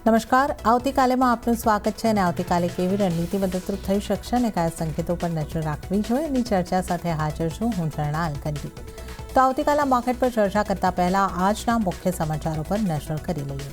નમસ્કાર, આવતીકાલેમાં આપનું સ્વાગત છે અને આવતીકાલે કેવી રણનીતિ મદદરૂપ થઈ શકશે અને કયા સંકેતો પર નજર રાખવી જોઈએ એની ચર્ચા સાથે હાજર છું હું ઝરણા અલકંડી. તો આવતીકાલના માર્કેટ પર ચર્ચા કરતા પહેલા આજના મુખ્ય સમાચારો પર નજર કરી લઈએ.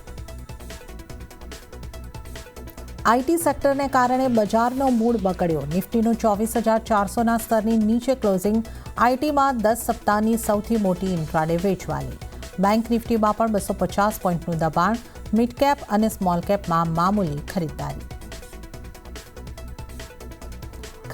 આઈટી સેક્ટરને કારણે બજારનો મૂડ બગડ્યો. નિફ્ટીનું 24,400ના સ્તરની નીચે ક્લોઝિંગ. આઈટીમાં 10 સપ્તાહની સૌથી મોટી ઇન્ટ્રાડે વેચવાલી. બેંક નિફ્ટીમાં પણ 250 પોઈન્ટનું દબાણ. મિડ કેપ અને સ્મોલ કેપમાં મામૂલી ખરીદદારી.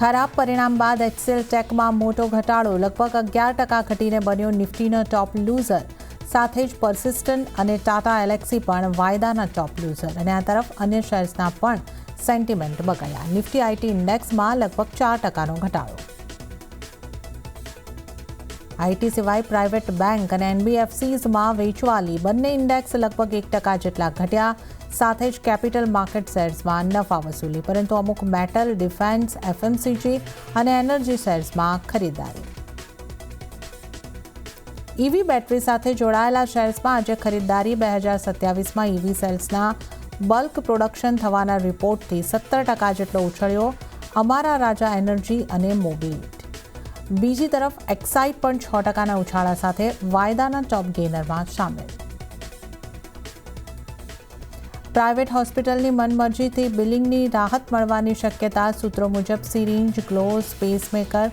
ખરાબ પરિણામ બાદ એચસીએલ ટેકમાં મોટો ઘટાડો. લગભગ 11% ઘટીને બન્યો નિફ્ટીનો ટોપ લૂઝર. સાથે જ પરસિસ્ટન્ટ અને ટાટા એલેક્સી પણ વાયદાના ટોપ લૂઝર. અને આ તરફ અન્ય શેર્સના પણ સેન્ટિમેન્ટ બગડ્યા. નિફ્ટી આઈટી ઇન્ડેક્સમાં લગભગ 4%નો ઘટાડો. આઈટી સિવાય પ્રાઇવેટ બેંક અને એનબીએફસીઝમાં વેચવાલી. બંને ઇન્ડેક્સ લગભગ 1% જેટલા ઘટ્યા. સાથે જ કેપિટલ માર્કેટ શેર્સમાં નફા વસૂલી, પરંતુ અમુક મેટલ, ડિફેન્સ, એફએમસીજી અને એનર્જી શેર્સમાં ખરીદારી. ઈવી બેટરી સાથે જોડાયેલા શેર્સમાં આજે ખરીદદારી. 2027માં ઈવી સેલ્સના બલ્ક પ્રોડક્શન થવાના રિપોર્ટથી 17% જેટલો ઉછળ્યો અમારા રાજા એનર્જી અને મોબિલિટી. બીજી તરફ એક્સાઇડ પણ 6%ના ઉછાળા સાથે વાયદાના ટોપ ગેનરમાં સામેલ. પ્રાઇવેટ હોસ્પિટલની મનમરજીથી બિલિંગની રાહત મળવાની શક્યતા. સૂત્રો મુજબ syringe, gloves, pacemaker,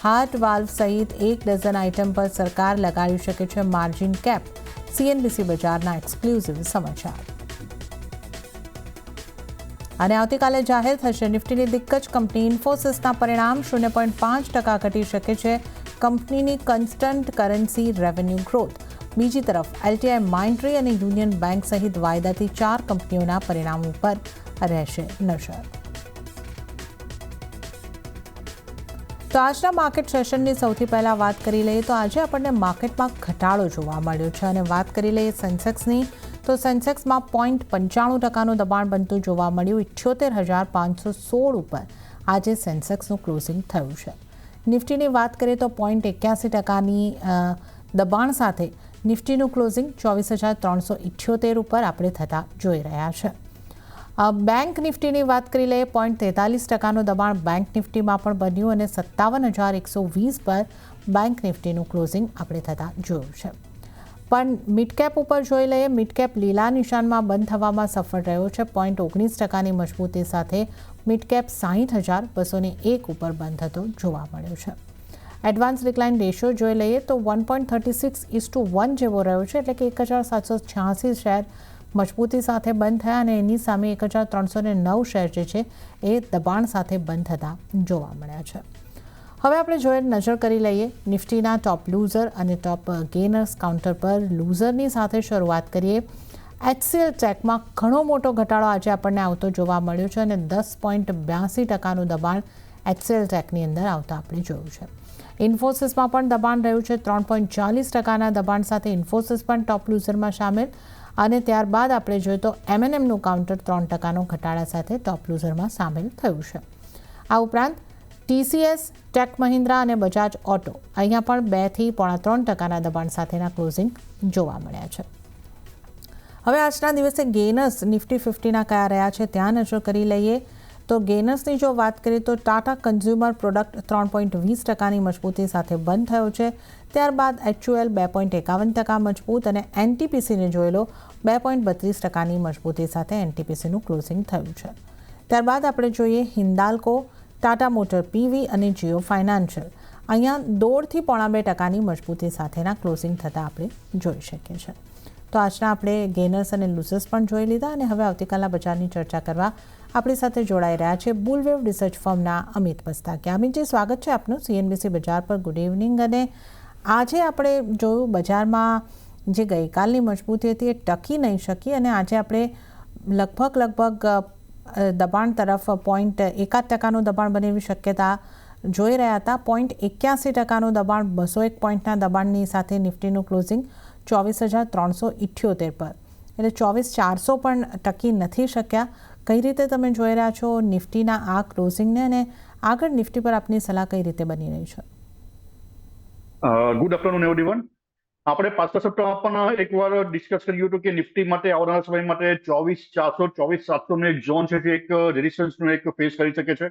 heart valve સહિત 1 ડઝન આઇટમ પર સરકાર લગાડી શકે છે માર્જિન કેપ. સીએનબીસી બજારના એક્સક્લુઝિવ સમાચાર. અને આવતીકાલે જાહેર થશે નિફ્ટીની દિગ્ગજ કંપની ઇન્ફોસિસના પરિણામ. 0.5% ઘટી શકે છે કંપનીની કન્સ્ટન્ટ કરન્સી રેવન્યુ ગ્રોથ. બીજી તરફ એલટીઆઈ, માઇન્ડટ્રી અને યુનિયન બેંક સહિત વાયદાથી 4 કંપનીઓના પરિણામો પર રહેશે નજર. તો આજના માર્કેટ સેશનની સૌથી પહેલાં વાત કરી લઈએ તો આજે આપણને માર્કેટમાં ઘટાડો જોવા મળ્યો છે. અને વાત કરી લઈએ સેન્સેક્સની તો સેન્સેક્સમાં 0.95%નું દબાણ બનતું જોવા મળ્યું. 78,516 ઉપર આજે સેન્સેક્સનું ક્લોઝિંગ થયું છે. નિફ્ટીની વાત કરીએ તો 0.81%ની દબાણ સાથે નિફ્ટીનું ક્લોઝિંગ 24,378 ઉપર આપણે થતા જોઈ રહ્યા છે. બેંક નિફ્ટીની વાત કરી લઈએ 0.43%નું દબાણ બેંક નિફ્ટીમાં પણ બન્યું અને 57,120 પર બેંક નિફ્ટીનું ક્લોઝિંગ આપણે થતા જોયું છે. પણ મિડકેપ ઉપર જોઈ લઈએ. મિડકેપ લીલા નિશાનમાં બંધ થવામાં સફળ રહ્યો છે. 0.19%ની મજબૂતી સાથે મિડકેપ 60,201 ઉપર બંધ થતો જોવા મળ્યો છે. એડવાન્સ ડિક્લાઇન રેશિયો જોઈ લઈએ તો 1.36:1 જેવો રહ્યો છે, એટલે કે 1,786 શેર મજબૂતી સાથે બંધ થયા અને એની સામે 1,309 શેર જે છે એ દબાણ સાથે બંધ થતા જોવા મળ્યા છે. હવે આપણે નજર કરી લઈએ નિફ્ટીના ટોપ લૂઝર અને ટોપ ગેનર્સ કાઉન્ટર પર. લૂઝરની સાથે શરૂઆત કરીએ. એચસીએલ ટેકમાં ઘણો મોટો ઘટાડો આજે આપણને આવતો જોવા મળ્યો છે અને 10.82%નું દબાણ એચસીએલ ટેકની અંદર આવતા આપણે જોયું છે. ઇન્ફોસિસમાં પણ દબાણ રહ્યું છે. 3.40%ના દબાણ સાથે ઇન્ફોસિસ પણ ટોપ લૂઝરમાં સામેલ. અને ત્યારબાદ આપણે જોઈએ તો એમએનએમનું કાઉન્ટર 3%નો ઘટાડા સાથે ટોપ લૂઝરમાં સામેલ થયું છે. આ ઉપરાંત ટીસીએસ, ટેક મહિન્દ્રા અને બજાજ ઓટો અહીંયા પણ 2.3% દબાણ સાથેના ક્લોઝિંગ જોવા મળ્યા છે. હવે આજના દિવસે ગેનર્સ નિફ્ટી 50ના કયા રહ્યા છે ત્યાં નજર કરી લઈએ. તો ગેનર્સની જો વાત કરીએ તો ટાટા કન્ઝ્યુમર પ્રોડક્ટ 3.20%ની મજબૂતી સાથે બંધ થયો છે. ત્યારબાદ એચયુએલ 2.51% મજબૂત અને એનટીપીસીને જોઈ લો 2.32%ની મજબૂતી સાથે એનટીપીસીનું ક્લોઝિંગ થયું છે. ત્યારબાદ આપણે જોઈએ હિન્દાલ્કો, ટાટા મોટર પીવી અને જીઓ ફાઇનાન્શિયલ અહીંયા 1.5% મજબૂતી સાથેના ક્લોઝિંગ થતાં આપણે જોઈ શકીએ છીએ. તો આજના આપણે ગેનર્સ અને લૂઝર્સ પણ જોઈ લીધા અને હવે આવતીકાલના બજારની ચર્ચા કરવા આપણી સાથે જોડાઈ રહ્યા છે બુલવેવ રિસર્ચ ફર્મના અમિત મસ્તાકી. અમિતજી, સ્વાગત છે આપનું સીએનબીસી બજાર પર. Good evening. અને આજે આપણે જોયું બજારમાં જે ગઈકાલની મજબૂતી હતી એ ટકી નહીં શકી અને આજે આપણે લગભગ દબાણ તરફ 0.1% દબાણ બને એવી શક્યતા જોઈ રહ્યા હતા. 0.81%નું દબાણ 201 પોઈન્ટના દબાણની સાથે નિફ્ટીનું ક્લોઝિંગ 24,378 પર, એટલે 24,400 પણ ટકી નથી શક્યા. કઈ રીતે તમે જોઈ રહ્યા છો નિફ્ટીના આ ક્લોઝિંગને અને આગળ નિફ્ટી પર આપની સલાહ કઈ રીતે બની રહી છે? Good afternoon everyone. આપણે પાછલા સપ્તાહમાં પણ એકવાર ડિસ્કસ કર્યું હતું કે નિફ્ટી માટે આવનારા સમય માટે 24,400 24,700 નો એક ઝોન છે જે એક રેઝિસ્ટન્સનો એક ફેસ કરી શકે છે.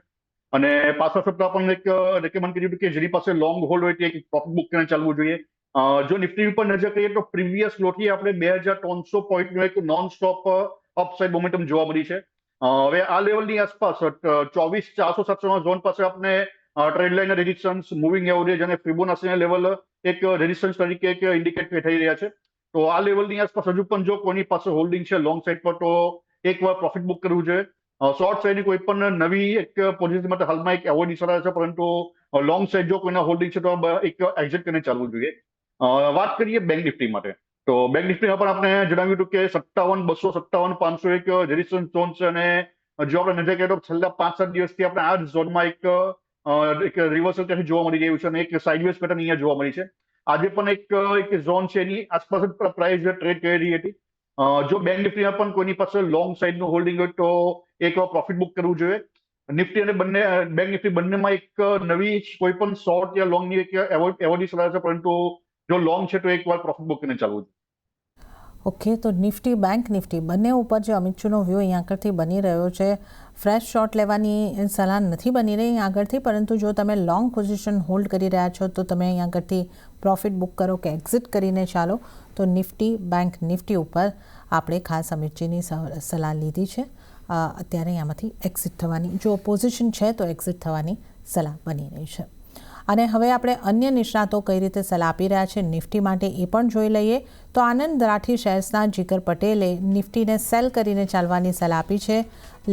અને પાછલા સપ્તાહ પણ એક રેકમેન્ડ કર્યું હતું કે જેની પાસે લોંગ હોલ્ડ હોય તે એક પ્રોફિટ બુક કરીને ચાલવું જોઈએ. જો નિફ્ટી ઉપર નજર કરીએ તો પ્રીવિયસ લોથી આપણે 2,300 પોઈન્ટનો એક નોન સ્ટોપ અપસાઇડ મોમેન્ટમ જોવા મળી છે. હવે આ લેવલની આસપાસ 24,400-700 ઝોન પાસે આપણે trend line resistance, moving average અને ફિબોનાચીના લેવલ એક રેઝિસ્ટન્સ તરીકે એક ઇન્ડિકેટ થઈ રહ્યા છે. તો આ લેવલની આસપાસ હજુ પણ જો કોઈની પાસે હોલ્ડિંગ છે લોંગ સાઇડ પર તો એકવાર પ્રોફિટ બુક કરવું જોઈએ. શોર્ટ સાઇડની કોઈ પણ નવી એક પોઝિશન માટે હાલમાં એક એવોર્ડ ઇશારા છે, પરંતુ લોંગ સાઇડ જો કોઈના હોલ્ડિંગ છે તો એક એક્ઝિટ કરીને ચાલવું જોઈએ. વાત કરીએ બેંક નિફ્ટી માટે, તો બેંક નિફ્ટીમાં પણ આપણે જણાવ્યું હતું કે 57,200 57,500 એક રેઝિસ્ટન્સ ઝોન છે. અને જો આપણે નજર કરીએ તો છેલ્લા 5-7 દિવસથી આપણે આ ઝોનમાં એક રિવર્સલ ત્યાંથી જોવા મળી રહ્યું છે અને એક સાઇડવેઝ પેટર્ન અહીંયા જોવા મળી છે. આજે પણ એક ઝોન છે એની આસપાસ જ પ્રાઇસ ટ્રેડ કરી રહી હતી. જો બેંક નિફ્ટીમાં પણ કોઈની પાસે લોંગ સાઇડનું હોલ્ડિંગ હોય તો એક પ્રોફિટ બુક કરવું જોઈએ. નિફ્ટી અને બેંક નિફ્ટી બંનેમાં એક નવી કોઈ પણ શોર્ટ યા લોંગની એક એવોર્ડની સલાહ છે, પરંતુ જો લોંગ છે તો એકવાર પ્રોફિટ બુક કરીને ચાલવું જોઈએ. ઓકે, તો નિફ્ટી બેંક નિફ્ટી બંને ઉપર જે અમિતજીનો વ્યૂ અહીં આગળથી બની રહ્યો છે, ફ્રેશ શોર્ટ લેવાની સલાહ નથી બની રહી અહીં આગળથી, પરંતુ જો તમે લોંગ પોઝિશન હોલ્ડ કરી રહ્યા છો તો તમે અહીં આગળથી પ્રોફિટ બુક કરો કે એક્ઝિટ કરીને ચાલો. તો નિફ્ટી બેંક નિફ્ટી ઉપર આપણે ખાસ અમિતજીની સલાહ લીધી છે. અત્યારે અહીંયામાંથી એક્ઝિટ થવાની, જો પોઝિશન છે તો એક્ઝિટ થવાની સલાહ બની રહી છે. અને હવે આપણે અન્ય નિષ્ણાતો કઈ રીતે સલાહ આપી રહ્યા છે નિફ્ટી માટે એ પણ જોઈ લઈએ. તો આનંદ રાઠી શેર્સના જીગર પટેલે નિફ્ટીને સેલ કરીને ચાલવાની સલાહ આપી છે.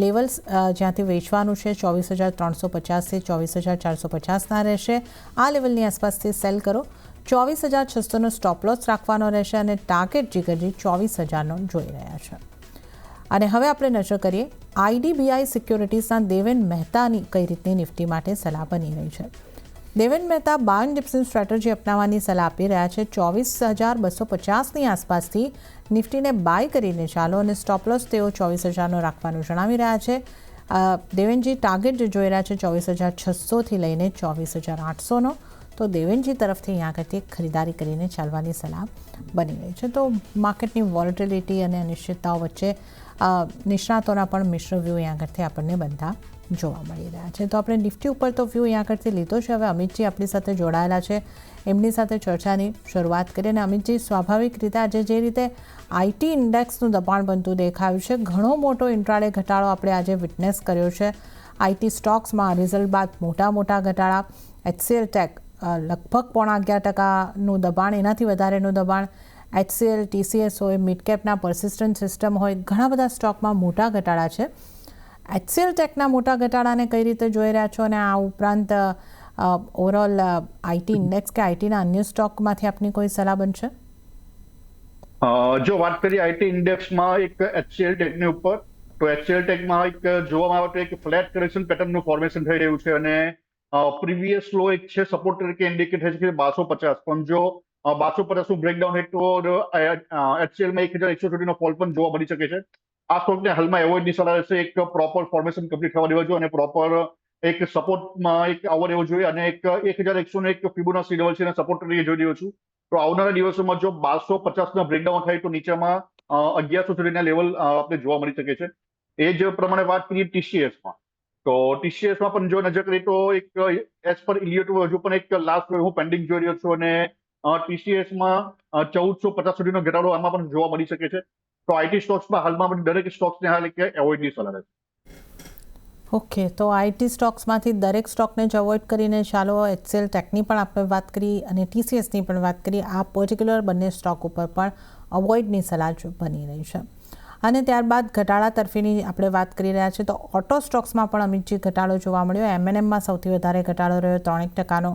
લેવલ્સ જ્યાંથી વેચવાનું છે 24,350થી 24,450ના રહેશે. આ લેવલની આસપાસથી સેલ કરો. 24,600નો સ્ટોપ લોસ રાખવાનો રહેશે અને ટાર્ગેટ જીગરજી 24,000નો જોઈ રહ્યા છે. અને હવે આપણે નજર કરીએ આઈડીબીઆઈ સિક્યોરિટીઝના દેવેન મહેતાની કઈ રીતની નિફ્ટી માટે સલાહ બની રહી છે. દેવેન મહેતા બાય ડિપ્સની સ્ટ્રેટેજી અપનાવવાની સલાહ આપી રહ્યા છે. 24,250ની આસપાસથી નિફ્ટીને બાય કરીને ચાલો અને સ્ટોપ લોસ તેઓ 24,000નો રાખવાનું જણાવી રહ્યા છે. દેવેનજી ટાર્ગેટ જે જોઈ રહ્યા છે 24,600થી લઈને 24,800નો. તો દેવેનજી તરફથી અહીંયા આગળથી ખરીદારી કરીને ચાલવાની સલાહ બની રહી છે. તો માર્કેટની વોલેટિલિટી અને અનિશ્ચિતતાઓ વચ્ચે નિષ્ણાતોના પણ મિશ્ર વ્યૂ અહીંયા આગળથી આપણને બનતા જોવા મળી રહ્યા છે. તો આપણે નિફ્ટી ઉપર તો વ્યૂ અહીંયા આગળથી લીધો છે. હવે અમિતજી આપણી સાથે જોડાયેલા છે, એમની સાથે ચર્ચાની શરૂઆત કરીએ. અને અમિતજી, સ્વાભાવિક રીતે આજે જે રીતે આઈટી ઇન્ડેક્સનું દબાણ બનતું દેખાયું છે, ઘણો મોટો ઇન્ટ્રાડે ઘટાડો આપણે આજે વિટનેસ કર્યો છે. આઈટી સ્ટોક્સમાં રિઝલ્ટ બાદ મોટા ઘટાડા. એચસીએલ ટેક લગભગ 11.5%નું દબાણ, એનાથી વધારેનું દબાણ. એચસીએલ, ટીસીએસ હોય, મિડ કેપના પર્સિસ્ટન્ટ સિસ્ટમ હોય, ઘણા બધા સ્ટોકમાં મોટા ઘટાડા છે. એચસીએલ ટેકના મોટા ઘટાડાને કઈ રીતે જોઈ રહ્યા છો, અને આ ઉપરાંત ઓવરઓલ આઈટી ઇન્ડેક્સ કે આઈટીના અન્ય સ્ટોકમાંથી આપની કોઈ સલાહ બનશે? જો વાત કરીએ આઈટી ઇન્ડેક્સમાં એક એચસીએલ ટેકની ઉપર, તો એચસીએલ ટેકમાં એક જોવામાં આવે તો એક ફ્લેટ કરેક્શન પેટર્નનું ફોર્મેશન થઈ રહ્યું છે. અને પ્રીવિયસ લો એક છે સપોર્ટ તરીકે ઇન્ડિકેટ થાય છે 1250, પણ જો 1250નું બ્રેકડાઉન હોય તો એચસીએલમાં 1,100 સુધીનો ફોલ પણ જોવા મળી શકે છે. આ સ્ટોકને હાલમાં એવોર્ડની સલાહ રહેશે. એક પ્રોપર ફોર્મેશન કમ્પ્લીટ થવા દેવા જોઈએ અને પ્રોપર એક સપોર્ટમાં એક આવવા દેવો જોઈએ. અને એક 1,100નો એક ફિબોનાચી લેવલ છે એને સપોર્ટ તરીકે જોઈ રહ્યો છું. તો આવનારા દિવસોમાં જો 1250ના બ્રેકડાઉન થાય તો નીચેમાં 1,100 સુધીના લેવલ આપણે જોવા મળી શકે છે. એ જ પ્રમાણે વાત કરીએ ટીસીએસમાં, તો ટીસીએસમાં પણ જો નજર કરીએ તો એક એઝ પર ઇલિયોટો હજુ પણ એક લાસ્ટ હું પેન્ડિંગ જોઈ રહ્યો છું. અને ટીસીએસમાં 1,450 સુધીનો ઘટાડો આમાં પણ જોવા મળી શકે છે. તો આઈટી સ્ટોક્સમાં હાલમાં દરેક સ્ટોક્સને હાલ એક એવોર્ડની સલાહ છે. ઓકે, તો આઈટી સ્ટોક્સમાંથી દરેક સ્ટોકને જ અવોઇડ કરીને ચાલો. એચસીએલ ટેકની પણ આપણે વાત કરી અને ટીસીએસની પણ વાત કરી. આ પર્ટિક્યુલર બંને સ્ટોક ઉપર પણ અવોઇડની સલાહ બની રહી છે. અને ત્યારબાદ ઘટાડા તરફીની આપણે વાત કરી રહ્યા છીએ, તો ઓટો સ્ટોક્સમાં પણ અમિતજી ઘટાડો જોવા મળ્યો. એમએનએમમાં સૌથી વધારે ઘટાડો રહ્યો 3%.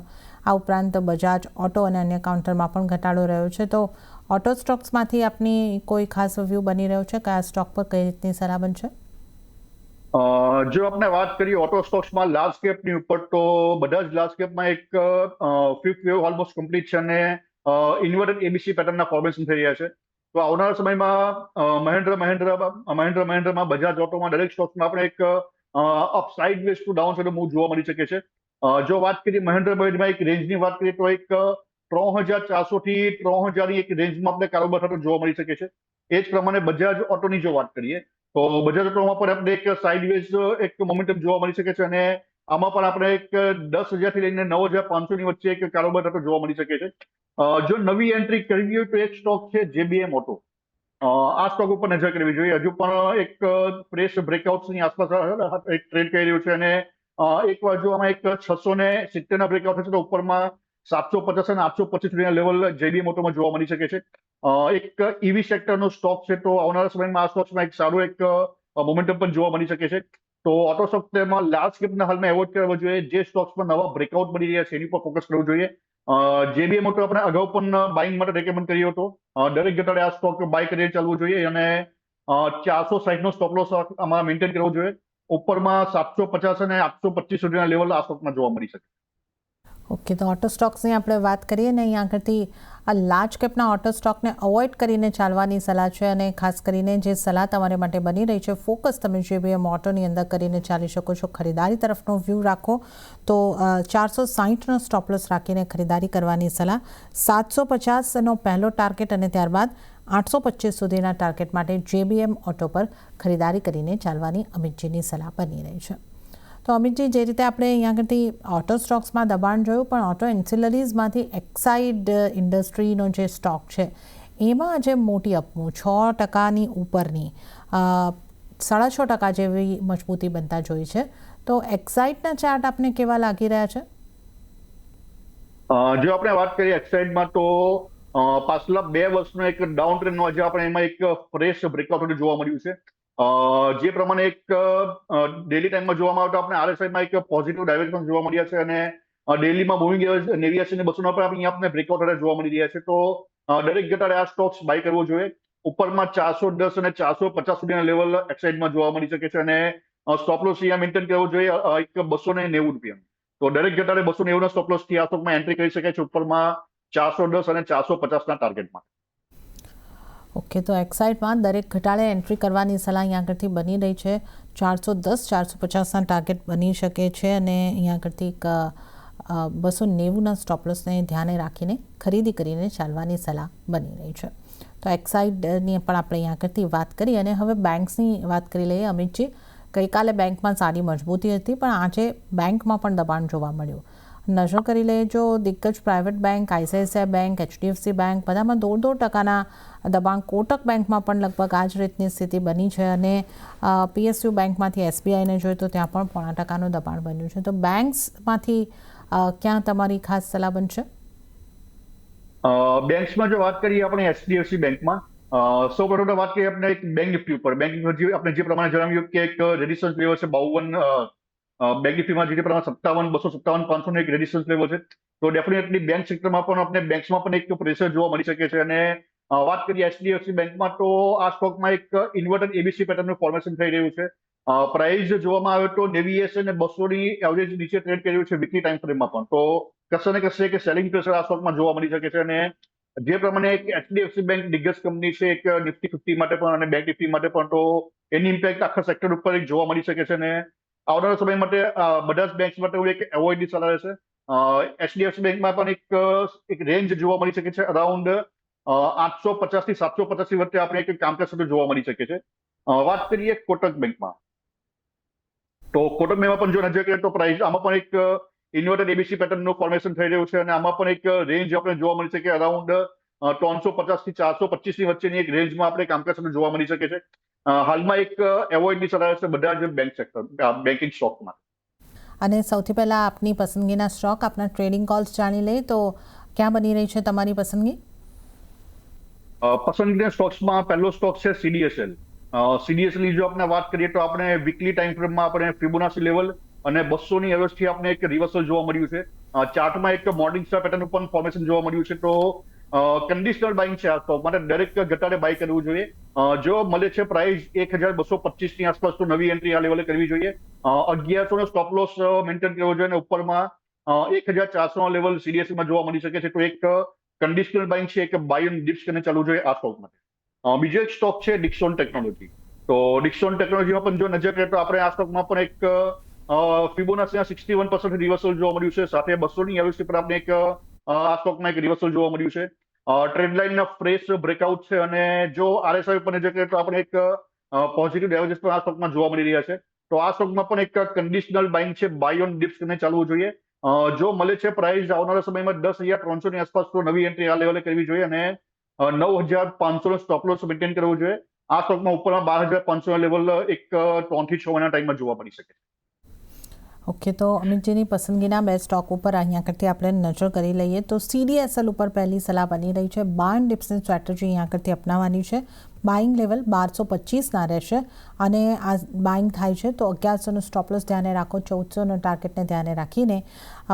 આ ઉપરાંત બજાજ ઓટો અને અન્ય કાઉન્ટરમાં પણ ઘટાડો રહ્યો છે. તો ઓટો સ્ટોક્સમાંથી આપની કોઈ ખાસ વ્યૂ બની રહ્યો છે? કયા સ્ટોક પર કઈ રીતની સલાહ બનશે? જો આપણે વાત કરીએ ઓટો સ્ટોક્સમાં લાર્જ કેપની ઉપર, તો બધા જ લાર્જ કેપમાં એક ફિફ્થ વેવ ઓલમોસ્ટ કમ્પ્લીટ છે અને ઇન્વર્ટેડ એબીસી પેટર્નના ફોર્મેશન થઈ રહ્યા છે. તો આવનારા સમયમાં મહેન્દ્રમાં, બજાજ ઓટોમાં, દરેક સ્ટોક્સમાં આપણે એક upside ways to downside move જોવા મળી શકે છે. જો વાત કરીએ મહેન્દ્રમાં એક રેન્જની વાત કરીએ તો એક 3,400 થી 3,000 એક રેન્જમાં આપણે કારોબાર થતો જોવા મળી શકે છે. એ જ પ્રમાણે બજાજ ઓટોની જો વાત કરીએ તો બજાજ ઓટોમાં પણ આપણે એક સાઇડવેઝ એક મોમેન્ટમ જોવા મળી શકે છે અને આમાં પણ આપણે એક 10,000 થી લઈને 9,500 ની વચ્ચે એક કારોબાર થતો જોવા મળી શકે છે. જો નવી એન્ટ્રી કરવી હોય તો એક સ્ટોક છે JBM ઓટો. આ સ્ટોક ઉપર નજર કરવી જોઈએ. હજુ પણ એક પ્રેસ બ્રેકઆઉટ્સની આસપાસ એક ટ્રેડ કરી રહ્યું છે અને એક વાર જો આમાં એક 670 ના બ્રેકઆઉટ થશે તો ઉપરમાં 750 અને 825 સુધીના લેવલ JBM ઓટોમાં જોવા મળી શકે છે. એક ઈવી સેક્ટરનો સ્ટોક છે તો આવનારા સમયમાં આ સ્ટોક્સમાં એક સારું એક મોમેન્ટમ પણ જોવા મળી શકે છે. તો ઓટો સેક્ટરમાં લાર્જ કેપના હાલમાં એવોઇડ કરવા જોઈએ. જે સ્ટોક્સમાં નવા બ્રેકઆઉટ મળી રહ્યા છે એની પર ફોકસ કરવું જોઈએ. JBM ઓટો આપણે અગાઉ પણ બાઇંગ માટે રેકમેન્ડ કર્યો હતો. દરેક ઘટાડે આ સ્ટોક બાય કરીને ચાલવું જોઈએ અને 460 નો સ્ટોપ લોસ આમાં મેન્ટેન કરવો જોઈએ. ઉપરમાં 750 અને 825 સુધીના લેવલ આ સ્ટોકમાં જોવા મળી શકે. ઓકે, તો ઓટો સ્ટોક્સની આપણે વાત કરીએ ને અહીંયા આગળથી આ લાર્જ કેપના ઓટો સ્ટોકને અવોઇડ કરીને ચાલવાની સલાહ છે અને ખાસ કરીને જે સલાહ તમારે માટે બની રહી છે ફોકસ તમે JBM ઓટોની અંદર કરીને ચાલી શકો છો. ખરીદારી તરફનો વ્યૂ રાખો તો 460નો સ્ટોપ લોસ રાખીને ખરીદારી કરવાની સલાહ. 750નો પહેલો ટાર્ગેટ અને ત્યારબાદ 825 સુધીના ટાર્ગેટ માટે JBM ઓટો પર ખરીદારી કરીને ચાલવાની અમિતજીની સલાહ બની રહી છે. તો અમિતજી, જે રીતે આપણે અહીંયા આગળથી ઓટો સ્ટોક્સમાં દબાણ જોયું પણ ઓટો એન્સિલરીઝમાંથી એક્સાઇડ ઇન્ડસ્ટ્રીનો જે સ્ટોક છે એમાં આજે મોટી અપમૂવ 6%ની ઉપરની 6.5% જેવી મજબૂતી બનતા જોઈ છે. તો એક્સાઇડના ચાર્ટ આપને કેવા લાગી રહ્યા છે? જો આપણે વાત કરીએ એક્સાઇડમાં તો પાછલા 2 વર્ષનો એક ડાઉન ટ્રેન્ડનો આજે આપણે એમાં એક ફ્રેશ બ્રેકઆઉટ જોવા મળ્યું છે. જે પ્રમાણે એક ડેલી ટાઈમમાં જોવામાં આવે તો આપણે RSIમાં એક પોઝિટિવ ડાયરેક્શન જોવા મળ્યા છે અને ડેલીમાં મૂવિંગ એવરેજ 89 અને 200 પર આપણે બ્રેકઆઉટ જોવા મળી રહ્યા છે. તો દરેક ઘટાડે આ સ્ટોક્સ બાય કરવો જોઈએ. ઉપરમાં 410 અને 450 સુધીના લેવલ એક્સાઇડમાં જોવા મળી શકે છે અને સ્ટોપ લોસ અહીંયા મેન્ટેન કરવો જોઈએ એક 290 રૂપિયા. તો દરેક ઘટાડે 290 ના સ્ટોપ લોસથી આ સ્ટોકમાં એન્ટ્રી કરી શકાય છે ઉપરમાં 410 અને 450 ના ટાર્ગેટમાં. ઓકે, તો એક્સાઇડમાં દરેક ઘટાડે એન્ટ્રી કરવાની સલાહ અહીંયા આગળથી બની રહી છે. 410 450ના ટાર્ગેટ બની શકે છે અને અહીંયા આગળથી એક 290ના સ્ટોપ લોસને ધ્યાને રાખીને ખરીદી કરીને ચાલવાની સલાહ બની રહી છે. તો એક્સાઇડની પણ આપણે અહીંયા આગળથી વાત કરી અને હવે બેંક્સની વાત કરી લઈએ. અમિતજી, ગઈકાલે બેંકમાં સારી મજબૂતી હતી પણ આજે બેંકમાં પણ દબાણ જોવા મળ્યું. નજર કરી લઈએ જો દિગ્ગજ private bank, ICICI bank, HDFC bank બધામાં 2% દબાણ. કોટક બેંકમાં પણ લગભગ આ જ રીતની સ્થિતિ બની છે અને PSU બેંકમાંથી SBIને જોઈએ તો ત્યાં પણ 0.5%નું દબાણ બન્યું છે. તો બેંક્સમાંથી ક્યાં તમારી ખાસ સલાહ બનશે? બેંક્સમાં જો વાત કરીએ આપણે HDFC બેંકમાં સૌપ્રથમ વાત કરીએ આપણે એક બેંક નિફ્ટી ઉપર. બેંક નિફ્ટી આપણે જે પ્રમાણે જણાવ્યું કે એક રેઝિસ્ટન્સ લેવલ છે 52. બેંક નિફ્ટીમાં જે પ્રમાણે 57, 257, 500 એક રેઝિસ્ટન્સ લેવલ છે. તો ડેફિનેટલી બેંક સેક્ટરમાં પણ આપણે બેંક્સમાં પણ એક પ્રેશર જોવા મળી શકે છે અને વાત કરીએ HDFC બેંકમાં તો આ સ્ટોકમાં એક ઇન્વર્ટેડ ABC પેટર્નનું ફોર્મેશન થઈ રહ્યું છે. પ્રાઇસ જોવામાં આવે તો 90 અને 200ની એવરેજ નીચે ટ્રેડ કરી રહ્યું છે વીકલી ટાઈમ ફ્રેમમાં પણ. તો કશે ને કશે કે સેલિંગ પ્રેશર આ સ્ટોકમાં જોવા મળી શકે છે અને જે પ્રમાણે એક HDFC બેંક દિગ્ગજ કંપની છે એક નિફ્ટી 50 માટે પણ અને બેંક નિફ્ટી માટે પણ, તો એની ઇમ્પેક્ટ આખા સેક્ટર ઉપર એક જોવા મળી શકે છે અને આવનારા સમય માટે બધા જ બેંક્સ માટે એક એવોઇડની સલાહ રહેશે. HDFC બેંકમાં પણ એક રેન્જ જોવા મળી શકે છે અરાઉન્ડ 850 થી 750 ની વચ્ચે આપણે એક કામકાજ સાથે જોવા મળી શકે છે. વાત કરીએ કોટક બેંકમાં તો કોટક બેંકમાં પણ જો નજર કરીએ તો પ્રાઇસ આમાં પણ એક ઇન્વર્ટેડ ABC પેટર્નનું ફોર્મેશન થઈ રહ્યું છે અને આમાં પણ એક રેન્જ આપણે જોવા મળી શકે અરાઉન્ડ 350 થી 425 ની વચ્ચેની એક રેન્જમાં આપણે કામકાજ સાથે જોવા મળી શકે છે. હાલમાં એક એવોઇડની સલાહ છે બધા જ બેંક સેક્ટર બેન્કિંગ સ્ટોકમાં. અને સૌથી પહેલાં આપની પસંદગીના સ્ટોક, આપના ટ્રેડિંગ કોલ્સ જાણી લઈએ તો ક્યાં બની રહી છે તમારી પસંદગી? પસંદગીના સ્ટોક્સમાં પહેલો સ્ટોક છે CDSL. CDSL જો આપણે વાત કરીએ તો આપણે વીકલી ટાઈમ ફ્રેમમાં આપણે ફિબોનાચી લેવલ અને 200ની એવરેજથી આપણે એક રિવર્સલ જોવા મળ્યું છે. ચાર્ટમાં એક મોર્નિંગ સ્ટાર પેટર્નનું પણ ફોર્મેશન જોવા મળ્યું છે. તો કન્ડિશનલ બાઇંગ છે આ સ્ટોક માટે દરેક ઘટાડે બાય કરવું જોઈએ. જો મળે છે પ્રાઇસ 1225 ની આસપાસ તો નવી એન્ટ્રી આ લેવલે કરવી જોઈએ. 1100 નો સ્ટોપ લોસ મેન્ટેન કરવો જોઈએ અને ઉપરમાં 1400 નો લેવલ CDSLમાં જોવા મળી શકે છે. તો એક કન્ડિશનલ બાઇંગ છે એક બાય ઓન ડિપ્સ કરીને ચાલવું જોઈએ આ સ્ટોક માટે. બીજો એક સ્ટોક છે ડિક્સોન ટેકનોલોજી. તો ડિક્સોન ટેકનોલોજીમાં પણ જો નજર કરીએ તો આપણે આ સ્ટોકમાં પણ એક ફિબોનાચીના 61% રિવર્સલ જોવા મળ્યું છે. સાથે 200ની એવરેજ પર આપણે એક આ સ્ટોકમાં એક રિવર્સલ જોવા મળ્યું છે. ટ્રેન્ડ લાઇનના ફ્રેશ બ્રેકઆઉટ છે અને જો RSI ઉપર નજર કરીએ તો આપણે એક પોઝિટિવ ડાયવર્જન્સ પણ આ સ્ટોકમાં જોવા મળી રહ્યા છે. તો આ સ્ટોકમાં પણ એક કન્ડિશનલ બાઇંગ છે, બાય ઓન ડિપ્સ કરીને ચાલવું જોઈએ. જો મળે છે પ્રાઇસ આવનારા સમયમાં 10,300 ની આસપાસ, તો નવી એન્ટ્રી આ લેવલે કરવી જોઈએ અને 9,500 નો સ્ટોપ લોસ મેન્ટેન કરવો જોઈએ. આ સ્ટોકમાં ઉપરના 12,500 ના લેવલ એક 3 થી 6 મહિના ટાઈમમાં જોવા મળી શકે. ઓકે, તો અમિતજીની પસંદગીના બે સ્ટોક ઉપર અહીંયા કરતી આપણે નજર કરી લઈએ તો CDSL ઉપર પહેલી સલાહ બની રહી છે. બાય ઓન ડિપ્સની સ્ટ્રેટેજી અહીંયા કરતી અપનાવવાની છે. બાઇંગ લેવલ 1225ના રહેશે અને આ બાઇંગ થાય છે તો 1100નો સ્ટોપ લોસ ધ્યાને રાખો, 1400નો ટાર્ગેટને ધ્યાને રાખીને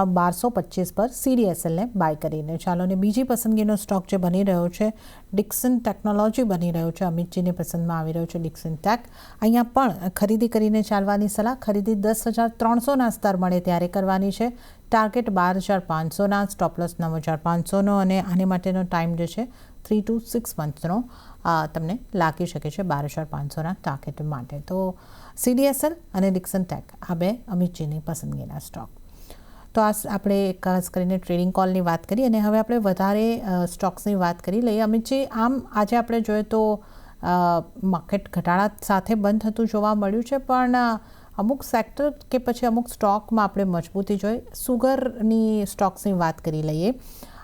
1225 પર CDSLને બાય કરીને ચાલો. અને બીજી પસંદગીનો સ્ટોક જે બની રહ્યો છે ડિક્સન ટેકનોલોજી બની રહ્યો છે. અમિતજીની પસંદમાં આવી રહ્યો છે ડિક્સન ટેક. અહીંયા પણ ખરીદી કરીને ચાલવાની સલાહ. ખરીદી 10,300ના સ્તર મળે ત્યારે કરવાની છે. ટાર્ગેટ 12,500ના, સ્ટોપ લોસ 9,500નો અને આને માટેનો ટાઈમ જે છે 3 to 6 મંથનો તમને લાગી શકે છે 12,500ના ટાર્ગેટ માટે. તો CDSL અને ડિક્સન ટેક આ બે અમિતજીની પસંદગીના સ્ટોક. તો આ આપણે ખાસ કરીને ટ્રેડિંગ કોલની વાત કરી અને હવે આપણે વધારે સ્ટોક્સની વાત કરી લઈએ. અમિતજી, આમ આજે આપણે જોઈએ તો માર્કેટ ઘટાડા સાથે બંધ થતું જોવા મળ્યું છે, પણ અમુક સેક્ટર કે પછી અમુક સ્ટોકમાં આપણે મજબૂતી જોઈ. સુગરની સ્ટોક્સની વાત કરી લઈએ.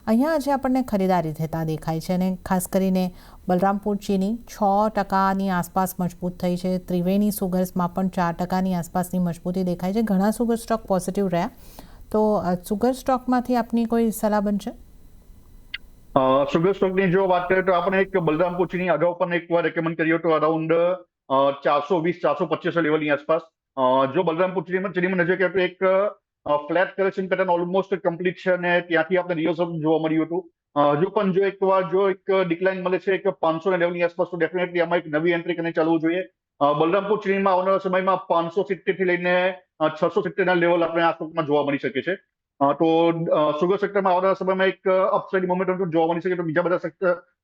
અહીંયા આજે આપણને ખરીદારી થતા દેખાય છે અને ખાસ કરીને બલરામપુર ચીની 6% આસપાસ મજબૂત થઈ છે. ત્રિવેણી સુગર્સમાં પણ 4% આસપાસની મજબૂતી દેખાય છે. ઘણા સુગર સ્ટોક પોઝિટિવ રહ્યા. તો સુગર સ્ટોકમાંથી આપની કોઈ સલાહ બનશે? સુગર સ્ટોકની જો વાત કરીએ તો આપણે એક બલરામપુર ચીની અગાઉ પણ એક વાર રેકમેન્ડ કર્યો હતો અરાઉન્ડ 420-425 લેવલની આસપાસ. જો બલરામપુર ચીનીમાં નજર કરીએ તો એક flat correction pattern almost complete છે અને ત્યાંથી આપણે રિવર્સલ જોવા મળ્યું હતું. હજુ પણ જો એક ડિક્લાઇન મળે છે એક 500 લેવલની આસપાસ, તો ડેફિનેટલી આમાં એક નવી એન્ટ્રી કરીને ચાલવું જોઈએ. બલરામપુર ચીનીમાં આવનારા સમયમાં 570 થી લઈને 670ના લેવલ આપણે આ સ્ટોકમાં જોવા મળી શકે છે. તો સુગર સેક્ટરમાં આવનારા સમયમાં એક અપસાઇડ મોમેન્ટમ જોવા મળી શકે, તો બીજા બધા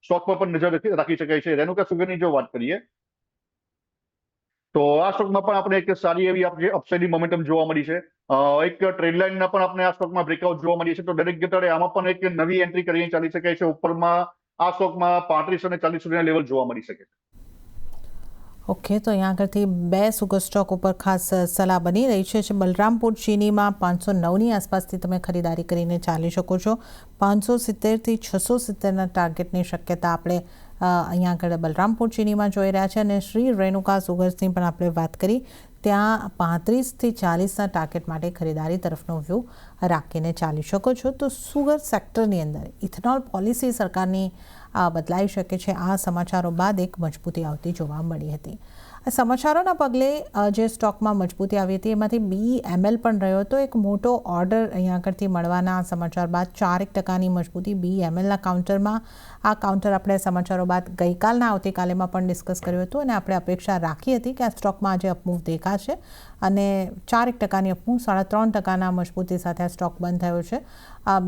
સ્ટોક પર પણ નજર રાખી શકાય છે. રેણુકા સુગરની જો વાત કરીએ તો આ સ્ટોકમાં પણ આપણે એક સારી એવી અપસાઇડ મોમેન્ટમ જોવા મળી છે. એક ટ્રેન્ડ લાઇનના પણ આપણે આ સ્ટોકમાં બ્રેકઆઉટ જોવા મળી છે. તો દરેક ઘટાડે આમાં પણ એક નવી એન્ટ્રી કરીને ચાલી શકાય છે. ઉપરમાં આ સ્ટોકમાં 35 અને 40 સુધીના લેવલ જોવા મળી શકે છે. ઓકે, તો અહીંયા આગળથી બે સુગર સ્ટોક ઉપર ખાસ સલાહ બની રહી છે. બલરામપુર ચીનીમાં 509ની આસપાસથી તમે ખરીદારી કરીને ચાલી શકો છો. 570થી 670ના ટાર્ગેટની શક્યતા આપણે અહીંયા આગળ બલરામપુર ચીનીમાં જોઈ રહ્યા છે. અને શ્રી રેણુકા સુગર્સની પણ આપણે વાત કરી, ત્યાં 35થી 40ના ટાર્ગેટ માટે ખરીદારી તરફનો વ્યૂ રાખીને ચાલી શકો છો. તો સુગર સેક્ટરની અંદર ઇથેનોલ પોલિસી સરકારની બદલાઈ શકે છે. આ સમાચારો બાદ એક મજબૂતી આવતી જોવા મળી હતી. આ સમાચારોના પગલે જે સ્ટોકમાં મજબૂતી આવી હતી એમાંથી BEML પણ રહ્યો હતો. એક મોટો ઓર્ડર અહીંયા આગળથી મળવાના સમાચાર બાદ 4% મજબૂતી BEMLના કાઉન્ટરમાં. આ કાઉન્ટર આપણે સમાચારો બાદ ગઈકાલના આવતીકાલેમાં પણ ડિસ્કસ કર્યું હતું અને આપણે અપેક્ષા રાખી હતી કે આ સ્ટોકમાં આજે અપમૂવ દેખાશે અને 4% અપમૂવ, 3.5% મજબૂતી સાથે આ સ્ટોક બંધ થયો છે.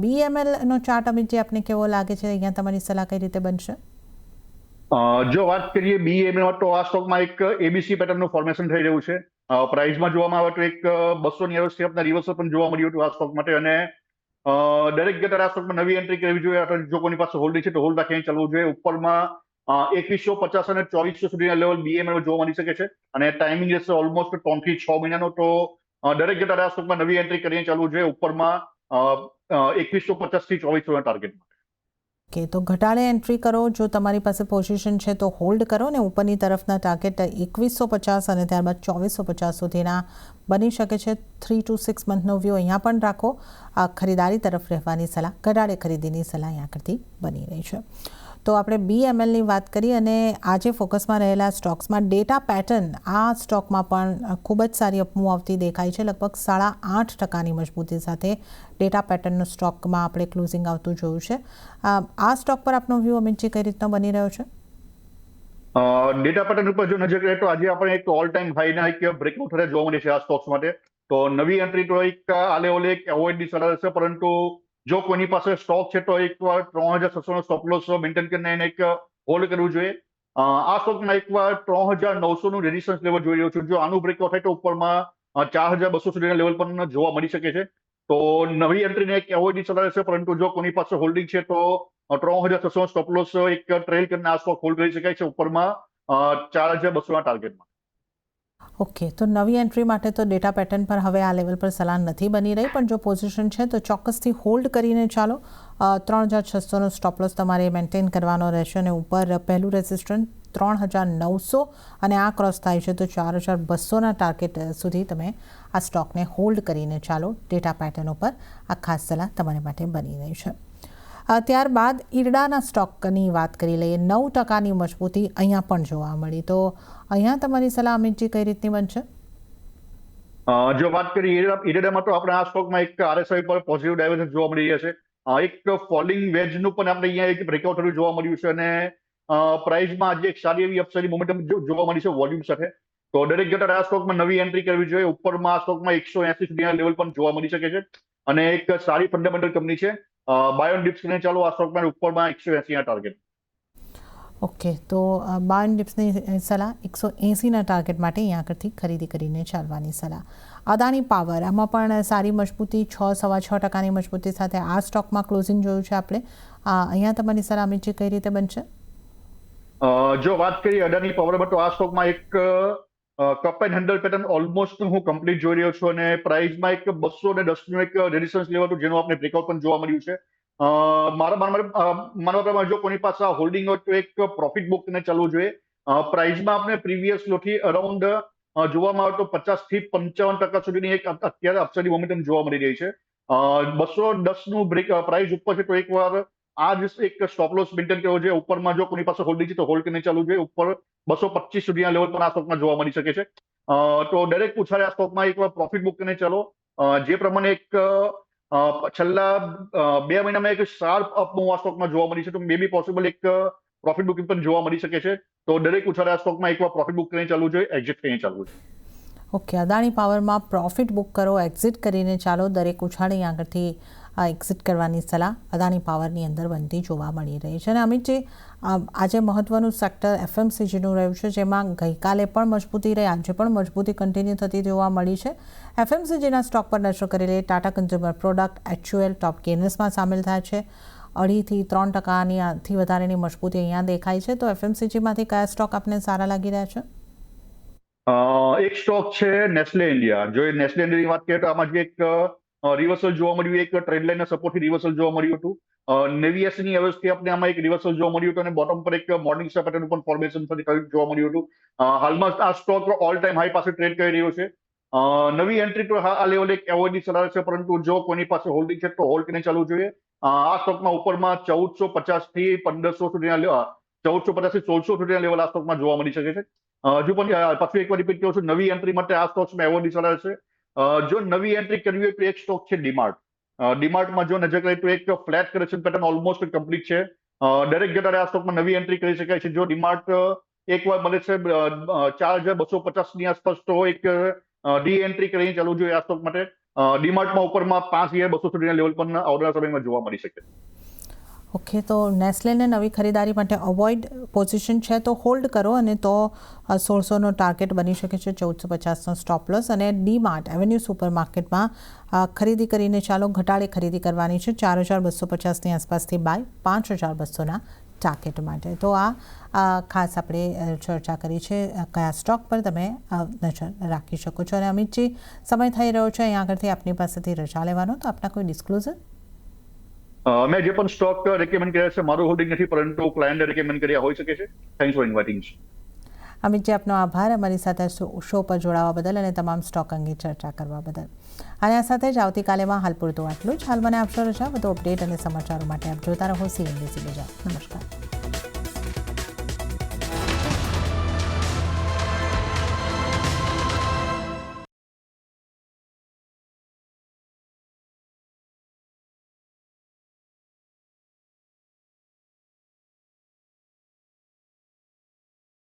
BEMLનો ચાર્ટ અમિતજી આપને કેવો લાગે છે? અહીંયા તમારી સલાહ કઈ રીતે બનશે? જો વાત કરીએ BEML તો આ સ્ટોકમાં એક ABC પેટર્નનું ફોર્મેશન થઈ રહ્યું છે. પ્રાઇસમાં જોવામાં આવે તો એક 200 સ્ટેપના રિવર્સલ પણ જોવા મળ્યું હતું આ સ્ટોક માટે અને દરેક ઘટાડે આ સ્ટોકમાં નવી એન્ટ્રી કરવી જોઈએ. જો કોઈની પાસે હોલ્ડિંગ છે તો હોલ્ડ રાખીને ચાલવું જોઈએ. ઉપરમાં 2150 અને 2400 સુધીના લેવલ BEML જોવા મળી શકે છે અને ટાઈમિંગ રહેશે ઓલમોસ્ટ 3 થી 6 મહિનાનો. તો દરેક ઘટાડે આ સ્ટોકમાં નવી એન્ટ્રી કરીને ચાલવું જોઈએ. ઉપરમાં 2150 થી 2400ના ટાર્ગેટ માટે. ઓકે, તો ઘટાડે એન્ટ્રી કરો. જો તમારી પાસે પોઝિશન છે તો હોલ્ડ કરો ને ઉપરની તરફના ટાર્ગેટ 2150 અને ત્યારબાદ 2450 સુધીના બની શકે છે. 3 to 6 મંથનો વ્યૂ અહીંયા પણ રાખો. આ ખરીદારી તરફ રહેવાની સલાહ, ઘટાડે ખરીદીની સલાહ અહીંયા કરતી બની રહી છે. તો આપણે BEMLની વાત કરી અને આજે ફોકસમાં રહેલા સ્ટોક્સમાં ડેટા પેટર્ન આ સ્ટોકમાં પણ ખૂબ જ સારી અપમૂવ આવતી દેખાય છે. લગભગ 8.5% મજબૂતી સાથે ડેટા પેટર્નનો સ્ટોકમાં આપણે ક્લોઝિંગ આવતું જોયું છે. આ સ્ટોક પર આપનો વ્યૂ અમિતજી કઈ રીતનો બની રહ્યો છે? ડેટા પેટર્ન ઉપર જો નજર કરીએ તો આજે આપણે એક ઓલ ટાઈમ હાઈના એક બ્રેકઆઉટ થતા જોવા મળે છે આ સ્ટોક્સ માટે. તો નવી એન્ટ્રી તો એક આલે ઓલે એક અવોઇડની સલાહ રહેશે, પરંતુ જો કોઈની પાસે સ્ટોક છે તો એકવાર 3600નો સ્ટોપ લોસ મેન્ટેન કરીને એને એક હોલ્ડ કરવું જોઈએ. આ સ્ટોકમાં એકવાર 3900નું રેઝિસ્ટન્સ લેવલ જોઈ રહ્યો છું. જો આનું બ્રેકઆઉટ થાય તો ઉપરમાં 4200 સુધીના લેવલ પણ જોવા મળી શકે છે. તો નવી એન્ટ્રીને એક એવોઇડ ચલાવે છે, પરંતુ જો કોની પાસે હોલ્ડિંગ છે તો 3600 સ્ટોપ લોસ એક ટ્રેલ કરીને આ સ્ટોક હોલ્ડ કરી શકાય છે ઉપરમાં 4200 ટાર્ગેટમાં. ઓકે, તો નવી એન્ટ્રી માટે તો ડેટા પેટર્ન પર હવે આ લેવલ પર સલાહ નથી બની રહી, પણ જો પોઝિશન છે તો ચોક્કસથી હોલ્ડ કરીને ચાલો. 3600નો સ્ટોપ લોસ તમારે મેન્ટેન કરવાનો રહેશે અને ઉપર પહેલું રેસિસ્ટન્સ 3900 અને આ ક્રોસ થાય છે તો 4200ના ટાર્ગેટ સુધી તમે આ સ્ટોકને હોલ્ડ કરીને ચાલો. ડેટા પેટર્ન ઉપર આ ખાસ સલાહ તમારી માટે બની રહી છે. ત્યારબાદ ઈરડાના સ્ટોકની વાત કરી લઈએ. 9%ની મજબૂતી અહીંયા પણ જોવા મળી, તો અહીંયા તમારી સલાહ અમિતજી કઈ રીતની બનશે? જો વાત કરીએ ઈરેડામાં તો આપણે આ સ્ટોકમાં એક RSI પર પોઝિટિવ ડાયવર્જન્સ જોવા મળી રહ્યા છે. એક ફોલિંગ વેજનું પણ આપણે અહીંયા એક બ્રેકઆઉટ થયું જોવા મળ્યું છે અને પ્રાઇસમાં આજે એક સારી એવી અપસાઇડ મોમેન્ટમ જોવા મળી છે વોલ્યુમ સાથે. તો દરેક ઘટાડે આ સ્ટોકમાં નવી એન્ટ્રી કરવી જોઈએ. ઉપરમાં આ સ્ટોકમાં 180 સુધીના લેવલ પણ જોવા મળી શકે છે અને એક સારી ફંડામેન્ટલ કંપની છે. બાય ઓન ડિપ્સ કરીને ચાલો આ સ્ટોકમાં ઉપરમાં 180 ટાર્ગેટ. ઓકે, તો બાય ઓન ડિપ્સની સલાહ 180ના ટાર્ગેટ માટે અહીંયા આગળથી ખરીદી કરીને ચાલવાની સલાહ. અદાણી પાવર, આમાં પણ સારી મજબૂતી 6.6% મજબૂતી સાથે આ સ્ટોકમાં ક્લોઝિંગ જોયું છે આપણે. અહીંયા તમારી સલાહ અમિતજી કઈ રીતે બનશે? જો વાત કરીએ અદાણી પાવરમાં તો આ સ્ટોકમાં એક cup and handle pattern almost હું કમ્પ્લીટ જોઈ રહ્યો છું અને પ્રાઇસમાં એક 210નું એક રેઝિસ્ટન્સ લેવલ હતું જેનું આપણે બ્રેકઆઉટ પણ જોવા મળ્યું છે. મારા પ્રમાણે જો કોની પાસે હોલ્ડિંગ હોય તો એક પ્રોફિટ બુક કરીને ચાલવું જોઈએ. પ્રાઇસમાં આપણે પ્રીવિયસ લોથી અરાઉન્ડ જોવામાં આવે તો 50 થી 55% સુધીની એક અત્યારે અપસાઇડ મોમેન્ટમ જોવા મળી રહી છે. 210નું બ્રેક પ્રાઇસ ઉપર છે તો એકવાર આ જ એક સ્ટોપ લોસ મેન્ટેન કરવો જોઈએ. ઉપરમાં જો કોની પાસે હોલ્ડિંગ છે તો હોલ્ડ કરીને ચાલવું જોઈએ. ઉપર 225 સુધીના લેવલ પણ આ સ્ટોકમાં જોવા મળી શકે છે. તો દરેક ઉછાળે આ સ્ટોકમાં એકવાર પ્રોફિટ બુક કરીને ચાલો. જે પ્રમાણે એક છેલ્લા 2 મહિનામાં એક શાર્પ અપ મૂવ આ સ્ટોકમાં જોવા મળી છે તો મે બી પોસિબલ એક પ્રોફિટ બુકિંગ પણ જોવા મળી શકે છે. તો દરેક ઉછાળે આ સ્ટોકમાં એકવાર પ્રોફિટ બુક કરીને ચાલવું જોઈએ, એક્ઝિટ કરીને ચાલવું જોઈએ. ઓકે, અદાણી પાવરમાં પ્રોફિટ બુક કરો, એક્ઝિટ કરીને ચાલો. દરેક ઉછાળે આગળથી એક્ઝિટ કરવાની સલાહ અદાણી પાવરની અંદર બનતી જોવા મળી રહી છે. અને અમિતજી, આજે મહત્વનું સેક્ટર FMCGનું રહ્યું છે, જેમાં ગઈકાલે પણ મજબૂતી રહી, આજે પણ મજબૂતી કન્ટિન્યુ થતી જોવા મળી છે. FMCGના સ્ટોક પર નજર કરી લઈએ. ટાટા કન્ઝ્યુમર પ્રોડક્ટ, HUL ટોપ ગેનર્સમાં સામેલ થાય છે. 2.5-3%થી વધારેની મજબૂતી અહીંયા દેખાય છે. તો FMCGમાંથી કયા સ્ટોક આપને સારા લાગી રહ્યા છે? એક સ્ટોક છે નેસ્લે ઇન્ડિયા. જો નેસ્લે ઇન્ડિયાની વાત કરીએ તો આમાં જે એક રિવર્સલ જોવા મળ્યું, એક ટ્રેન્ડ લાઇનના સપોર્ટથી રિવર્સલ જોવા મળ્યું હતું. 89ની અવસ્થાએ આપણે આમાં એક રિવર્સલ જોવા મળ્યું હતું અને બોટમ પર એક મોર્નિંગ સ્ટાર પેટર્ન પણ ફોર્મેશન જોવા મળ્યું હતું. હાલમાં આ સ્ટોક ઓલ ટાઈમ હાઈ પાસે ટ્રેડ કરી રહ્યો છે. નવી એન્ટ્રી તો આ લેવલે એક એવોર્ડની સલાહ છે, પરંતુ જો કોની પાસે હોલ્ડિંગ છે તો હોલ્ડ કરીને ચાલવું જોઈએ. આ સ્ટોકમાં ઉપરમાં 1450 થી 1500 સુધીના 1450 થી 1600 સુધીના લેવલ આ સ્ટોકમાં જોવા મળી શકે છે. હજુ પણ પાછું એકવાર રિપીટ કરું છું, નવી એન્ટ્રી માટે આ સ્ટોક્સમાં એવોર્ડની સલાહ છે. જો નવી એન્ટ્રી કરવી હોય તો એક સ્ટોક છે ડીમાર્ટ. ડીમાર્ટમાં જો નજર કરીએ તો એક flat correction pattern almost complete છે. દરેક ઘટાડે આ સ્ટોકમાં નવી એન્ટ્રી કરી શકાય છે. જો ડીમાર્ટ એકવાર મળે છે 4250ની આસપાસ તો એક રી એન્ટ્રી કરીને ચાલવું જોઈએ આ સ્ટોક માટે. ડીમાર્ટમાં ઉપરમાં 5200 સુધીના લેવલ પણ આવનારા સમયમાં જોવા મળી શકે. ઓકે, તો નેસ્લેને નવી ખરીદારી માટે અવોઇડ પોઝિશન છે તો હોલ્ડ કરો, અને તો 1600નો ટાર્ગેટ બની શકે છે, 1450નો સ્ટોપ લોસ. અને ડીમાર્ટ એવન્યુ સુપર માર્કેટમાં ખરીદી કરીને ચાલો. ઘટાડે ખરીદી કરવાની છે 4250ની આસપાસથી બાય, 5200ના ટાર્ગેટ માટે. તો આ ખાસ આપણે ચર્ચા કરી છે કયા સ્ટોક પર તમે નજર રાખી શકો છો. અને અમિતજી, સમય થઈ રહ્યો છે અહીંયા આગળથી આપની પાસેથી રજા લેવાનો, તો આપના કોઈ ડિસ્ક્લોઝર? મેં જે પણ સ્ટોક રેકમેન્ડ કર્યા છે મારું હોલ્ડિંગ નથી, પરંતુ ક્લાયન્ટે રેકમેન્ડ કર્યા હોઈ શકે છે. Thanks for inviting. અમિતજી, આપનો આભાર અમારી સાથે શો પર જોડાવા બદલ અને તમામ સ્ટોક અંગે ચર્ચા કરવા બદલ. અને આ સાથે જ આવતીકાલેમાં હાલ પૂરતું આટલું જ. હાલ મને આપશો રજા. વધુ અપડેટ અને સમાચારો માટે આપ જોતા રહો CNBC ગુજરાત. નમસ્કાર.